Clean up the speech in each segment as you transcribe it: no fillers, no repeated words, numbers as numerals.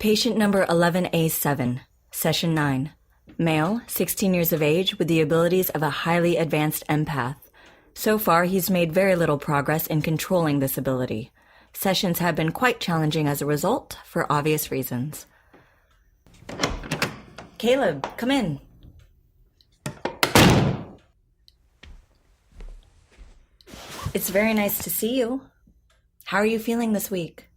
Patient number 11A7, Session 9. Male, 16 years of age, with the abilities of a highly advanced empath. So far, he's made very little progress in controlling this ability. Sessions have been quite challenging as a result, for obvious reasons. Caleb, come in. It's very nice to see you. How are you feeling this week?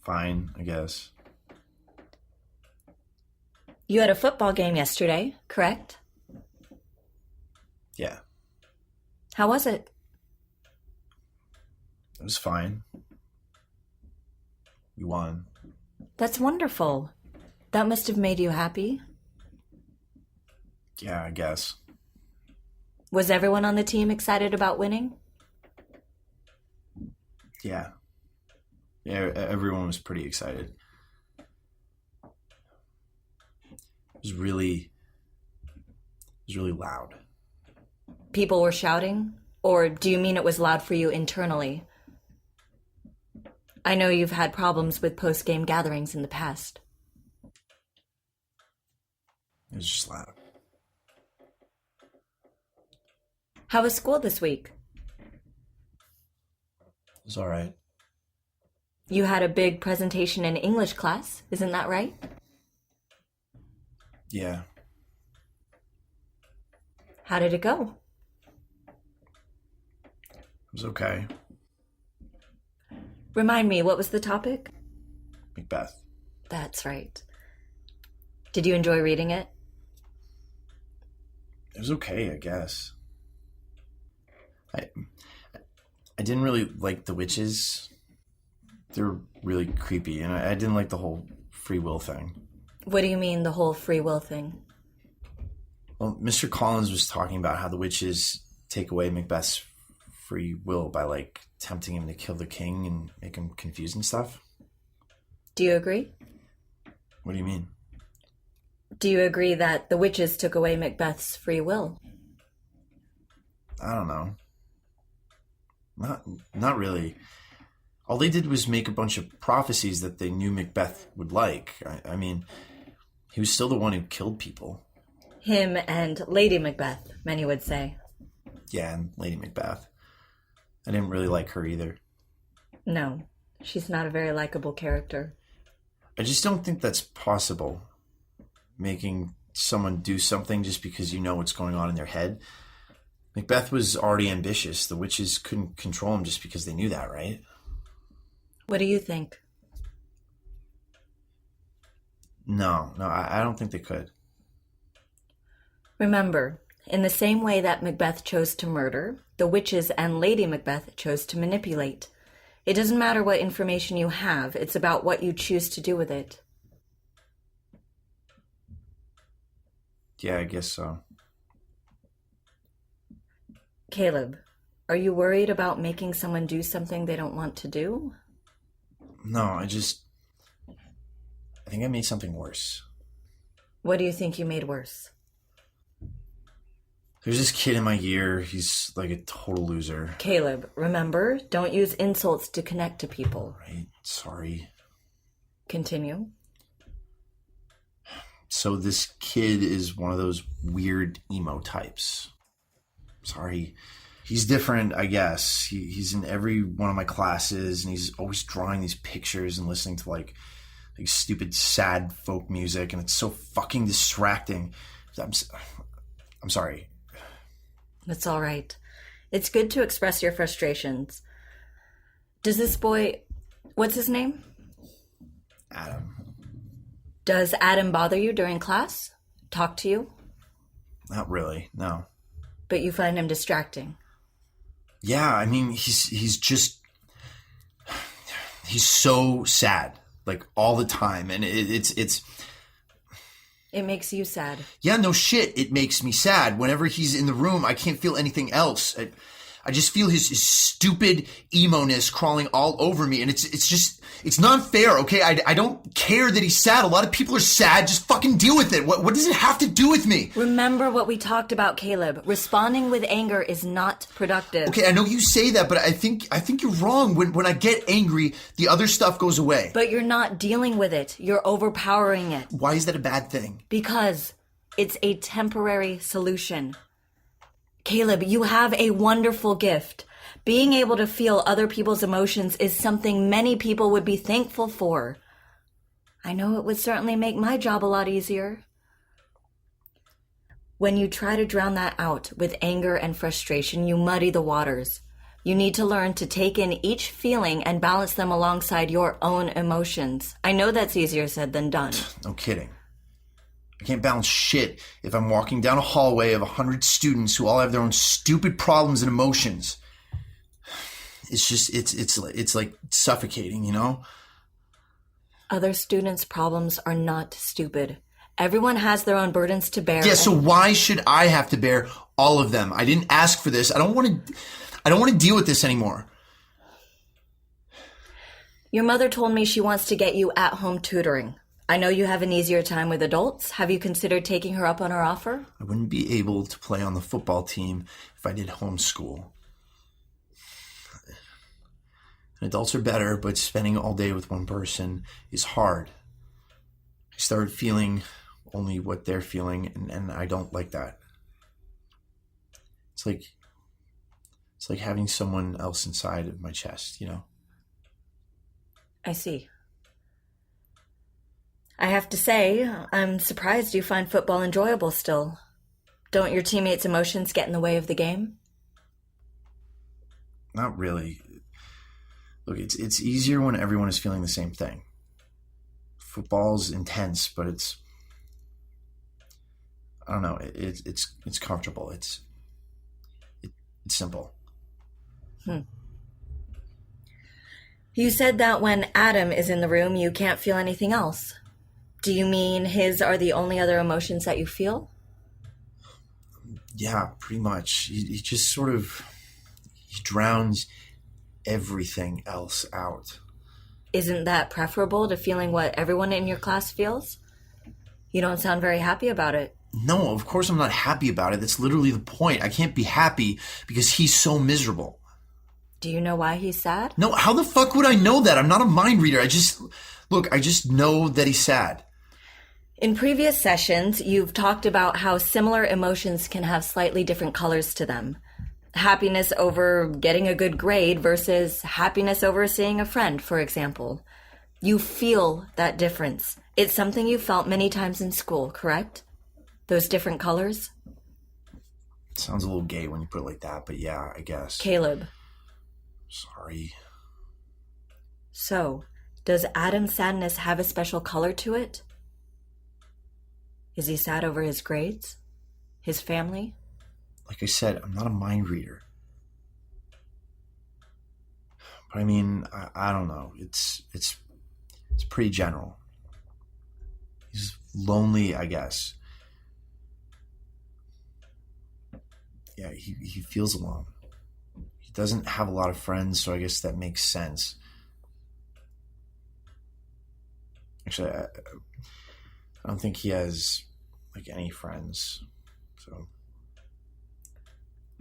Fine, I guess. You had a football game yesterday, correct? Yeah, How was it? it was fine. We won. That's wonderful. That must have made you happy. Yeah, I guess. Was everyone on the team excited about winning? Yeah. Yeah, everyone was pretty excited. It was really loud. People were shouting? Or do you mean it was loud for you internally? I know you've had problems with post-game gatherings in the past. It was just loud. How was school this week? It was all right. You had a big presentation in English class, isn't that right? Yeah, How did it go? it was okay. Remind me, what was the topic? Macbeth. That's right. Did you enjoy reading it? It was okay, I guess. I didn't really like the witches. They were really creepy, and I didn't like the whole free will thing. What do you mean, the whole free will thing? Well, Mr. Collins was talking about how the witches take away Macbeth's free will by, like, tempting him to kill the king and make him confused and stuff. Do you agree? What do you mean? Do you agree that the witches took away Macbeth's free will? I don't know. Not really. All they did was make a bunch of prophecies that they knew Macbeth would like. I mean, he was still the one who killed people. Him and Lady Macbeth, many would say. Yeah, and Lady Macbeth. I didn't really like her either. No, she's not a very likable character. I just don't think that's possible. Making someone do something just because you know what's going on in their head. Macbeth was already ambitious. The witches couldn't control him just because they knew that, right? What do you think? No, I don't think they could. Remember, in the same way that Macbeth chose to murder, the witches and Lady Macbeth chose to manipulate. It doesn't matter what information you have, it's about what you choose to do with it. Yeah, I guess so. Caleb, are you worried about making someone do something they don't want to do? No, I think I made something worse. What do you think you made worse? There's this kid in my year. He's like a total loser. Caleb, remember, don't use insults to connect to people. Right? Sorry. Continue. So this kid is one of those weird emo types. Sorry. He's different, I guess. He's in every one of my classes, and he's always drawing these pictures and listening to like stupid, sad folk music, and it's so fucking distracting. I'm sorry. It's all right. It's good to express your frustrations. Does this boy... What's his name? Adam. Does Adam bother you during class? Talk to you? Not really, no. But you find him distracting? Yeah, I mean, he's so sad, like all the time, and it's It makes you sad. yeah, no shit, it makes me sad. Whenever he's in the room, I can't feel anything else. I just feel his stupid emo-ness crawling all over me, and it's not fair, okay? I don't care that he's sad. A lot of people are sad. Just fucking deal with it. What does it have to do with me? Remember what we talked about, Caleb. Responding with anger is not productive. Okay, I know you say that, but I think you're wrong. When I get angry, the other stuff goes away. But you're not dealing with it. You're overpowering it. Why is that a bad thing? Because it's a temporary solution. Caleb, you have a wonderful gift. Being able to feel other people's emotions is something many people would be thankful for. I know it would certainly make my job a lot easier. When you try to drown that out with anger and frustration, you muddy the waters. You need to learn to take in each feeling and balance them alongside your own emotions. I know that's easier said than done. No kidding. I can't balance shit if I'm walking down a hallway of 100 students who all have their own stupid problems and emotions. It's just, it's like suffocating, you know? Other students' problems are not stupid. Everyone has their own burdens to bear. Yeah, so why should I have to bear all of them? I didn't ask for this. I don't want to deal with this anymore. Your mother told me she wants to get you at-home tutoring. I know you have an easier time with adults. Have you considered taking her up on her offer? I wouldn't be able to play on the football team if I did homeschool. And adults are better, but spending all day with one person is hard. I started feeling only what they're feeling, and I don't like that. It's like having someone else inside of my chest, you know? I see. I have to say, I'm surprised you find football enjoyable still. Don't your teammates' emotions get in the way of the game? Not really. Look, it's easier when everyone is feeling the same thing. Football's intense, but it's I don't know. It's comfortable. It's simple. You said that when Adam is in the room, you can't feel anything else. Do you mean his are the only other emotions that you feel? Yeah, pretty much. He just sort of he drowns everything else out. Isn't that preferable to feeling what everyone in your class feels? You don't sound very happy about it. No, of course I'm not happy about it. That's literally the point. I can't be happy because he's so miserable. Do you know why he's sad? No, how the fuck would I know that? I'm not a mind reader. I just know that he's sad. In previous sessions, you've talked about how similar emotions can have slightly different colors to them. Happiness over getting a good grade versus happiness over seeing a friend, for example. You feel that difference. It's something you felt many times in school, correct? Those different colors? Sounds a little gay when you put it like that, but yeah, I guess. Caleb. Sorry. So, does Adam's sadness have a special color to it? Is he sad over his grades? His family? Like I said, I'm not a mind reader. But I mean, I don't know. It's pretty general. He's lonely, I guess. Yeah, he feels alone. He doesn't have a lot of friends, so I guess that makes sense. Actually, I don't think he has like any friends. So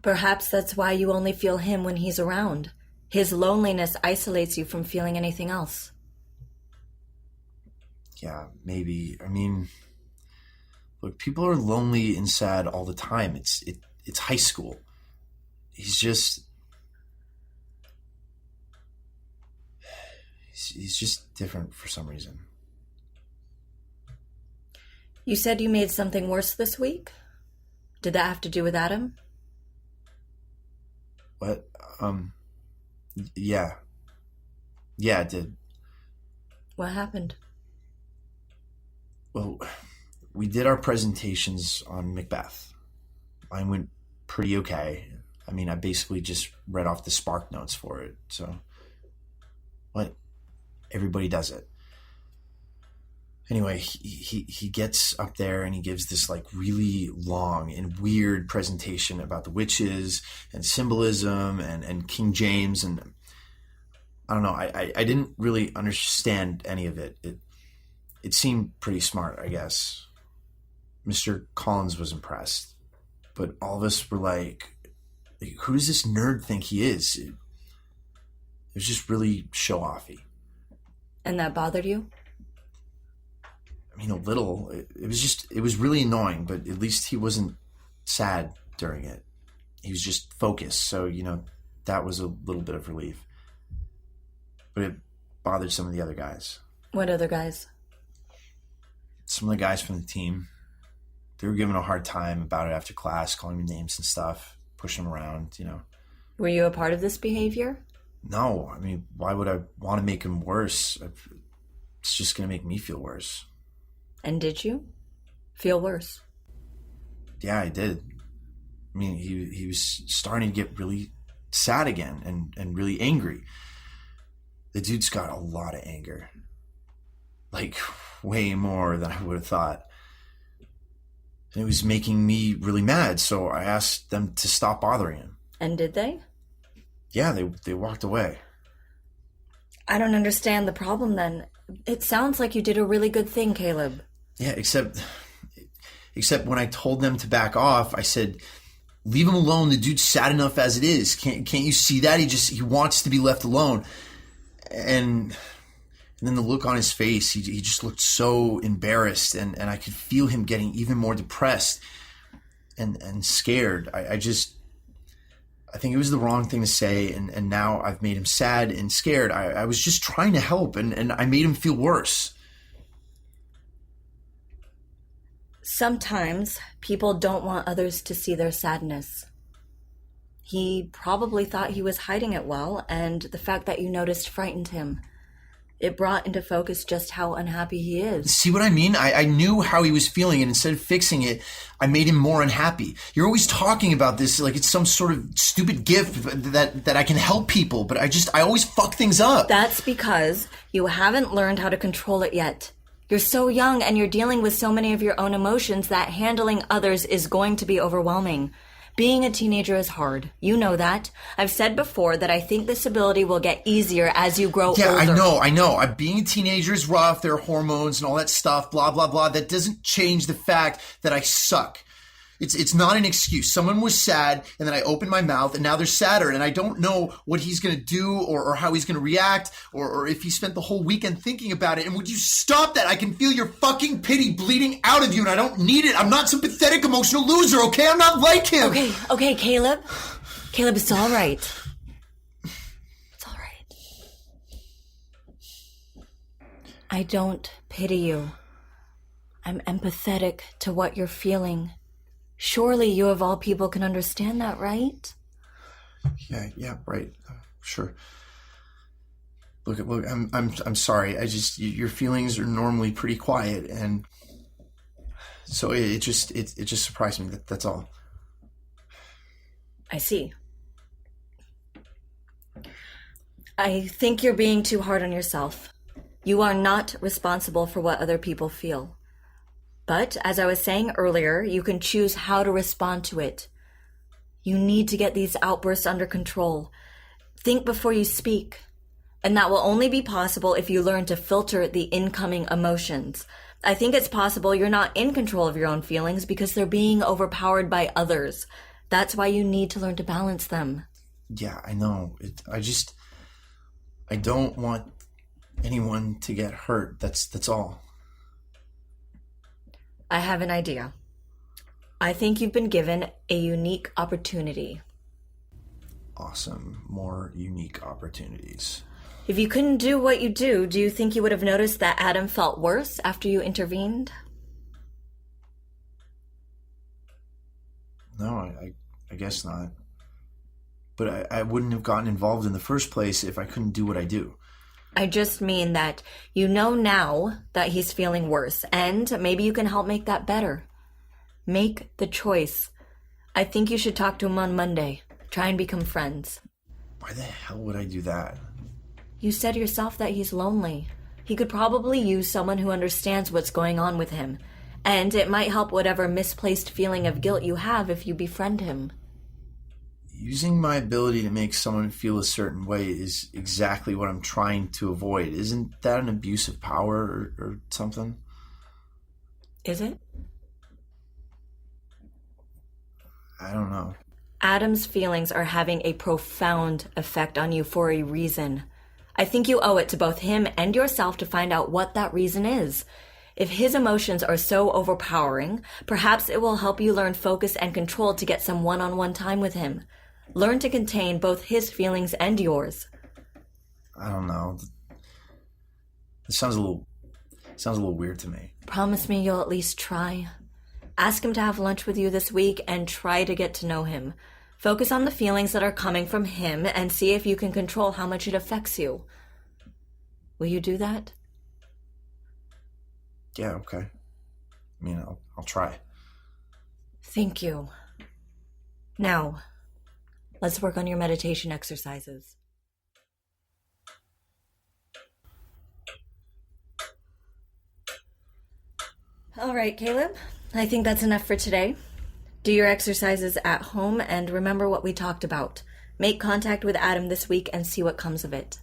perhaps that's why you only feel him when he's around. His loneliness isolates you from feeling anything else. Yeah, maybe. I mean, look, people are lonely and sad all the time. It's high school. He's just different for some reason. You said you made something worse this week? Did that have to do with Adam? What? Yeah. Yeah, it did. What happened? Well, we did our presentations on Macbeth. Mine went pretty okay. I mean, I basically just read off the Spark Notes for it. So, what? Everybody does it. Anyway, he gets up there and he gives this like really long and weird presentation about the witches and symbolism and King James, and I don't know, I didn't really understand any of it. It seemed pretty smart, I guess. Mr. Collins was impressed, but all of us were like, who does this nerd think he is? It was just really show-offy. And that bothered you? I mean, a little. It was really annoying, but at least he wasn't sad during it. He was just focused. So, that was a little bit of relief. But it bothered some of the other guys. What other guys? Some of the guys from the team. They were giving a hard time about it after class, calling me names and stuff, pushing him around, Were you a part of this behavior? No. I mean, why would I want to make him worse? It's just going to make me feel worse. And did you feel worse? Yeah, I did. I mean, he was starting to get really sad again and really angry. The dude's got a lot of anger. Like, way more than I would have thought. And it was making me really mad, so I asked them to stop bothering him. And did they? Yeah, they walked away. I don't understand the problem then. It sounds like you did a really good thing, Caleb. Yeah, except when I told them to back off, I said, leave him alone. The dude's sad enough as it is. Can't you see that? He wants to be left alone. And then the look on his face, he just looked so embarrassed, and I could feel him getting even more depressed and scared. I think it was the wrong thing to say, and now I've made him sad and scared. I was just trying to help, and I made him feel worse. Sometimes people don't want others to see their sadness. He probably thought he was hiding it well, and the fact that you noticed frightened him. It brought into focus just how unhappy he is. See what I mean? I knew how he was feeling, and instead of fixing it, I made him more unhappy. You're always talking about this like it's some sort of stupid gift that I can help people, but I always fuck things up. That's because you haven't learned how to control it yet. You're so young and you're dealing with so many of your own emotions that handling others is going to be overwhelming. Being a teenager is hard. You know that. I've said before that I think this ability will get easier as you grow older. Yeah, I know. Being a teenager is rough. There are hormones and all that stuff, blah, blah, blah. That doesn't change the fact that I suck. It's not an excuse. Someone was sad, and then I opened my mouth, and now they're sadder, and I don't know what he's going to do or how he's going to react or if he spent the whole weekend thinking about it. And would you stop that? I can feel your fucking pity bleeding out of you, and I don't need it. I'm not some pathetic emotional loser, okay? I'm not like him. Okay, Caleb. Caleb, it's all right. It's all right. I don't pity you. I'm empathetic to what you're feeling. Surely you of all people can understand that, right? Yeah, right. Sure. Look, I'm sorry. Your feelings are normally pretty quiet, and so it just surprised me. That's all. I see. I think you're being too hard on yourself. You are not responsible for what other people feel. But, as I was saying earlier, you can choose how to respond to it. You need to get these outbursts under control. Think before you speak. And that will only be possible if you learn to filter the incoming emotions. I think it's possible you're not in control of your own feelings because they're being overpowered by others. That's why you need to learn to balance them. Yeah, I know. I don't want anyone to get hurt. That's all. I have an idea. I think you've been given a unique opportunity. Awesome. More unique opportunities. If you couldn't do what you do you think you would have noticed that Adam felt worse after you intervened? No, I guess not. But I wouldn't have gotten involved in the first place if I couldn't do what I do. I just mean that you know now that he's feeling worse, and maybe you can help make that better. Make the choice. I think you should talk to him on Monday. Try and become friends. Why the hell would I do that? You said yourself that he's lonely. He could probably use someone who understands what's going on with him, and it might help whatever misplaced feeling of guilt you have if you befriend him. Using my ability to make someone feel a certain way is exactly what I'm trying to avoid. Isn't that an abuse of power or something? Is it? I don't know. Adam's feelings are having a profound effect on you for a reason. I think you owe it to both him and yourself to find out what that reason is. If his emotions are so overpowering, perhaps it will help you learn focus and control to get some one-on-one time with him. Learn to contain both his feelings and yours. I don't know. This sounds a little weird to me. Promise me you'll at least try. Ask him to have lunch with you this week and try to get to know him. Focus on the feelings that are coming from him and see if you can control how much it affects you. Will you do that? Yeah, okay. I mean, I'll try. Thank you. Now, let's work on your meditation exercises. All right, Caleb. I think that's enough for today. Do your exercises at home and remember what we talked about. Make contact with Adam this week and see what comes of it.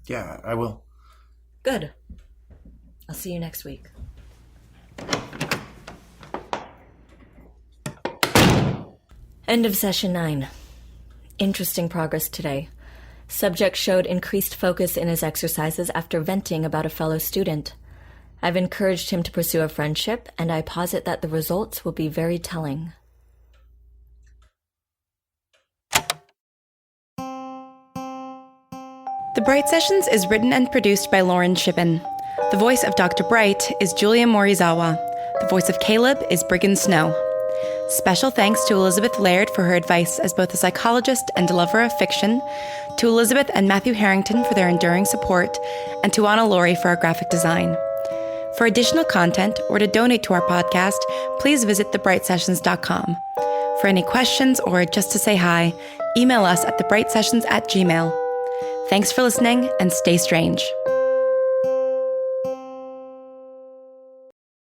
Yeah, I will. Good. I'll see you next week. End of session 9. Interesting progress today. Subject showed increased focus in his exercises after venting about a fellow student. I've encouraged him to pursue a friendship, and I posit that the results will be very telling. The Bright Sessions is written and produced by Lauren Shippen. The voice of Dr. Bright is Julia Morizawa. The voice of Caleb is Briggan Snow. Special thanks to Elizabeth Laird for her advice as both a psychologist and a lover of fiction, to Elizabeth and Matthew Harrington for their enduring support, and to Anna Laurie for our graphic design. For additional content or to donate to our podcast, please visit thebrightsessions.com. For any questions or just to say hi, email us at thebrightsessions@gmail.com. Thanks for listening and stay strange.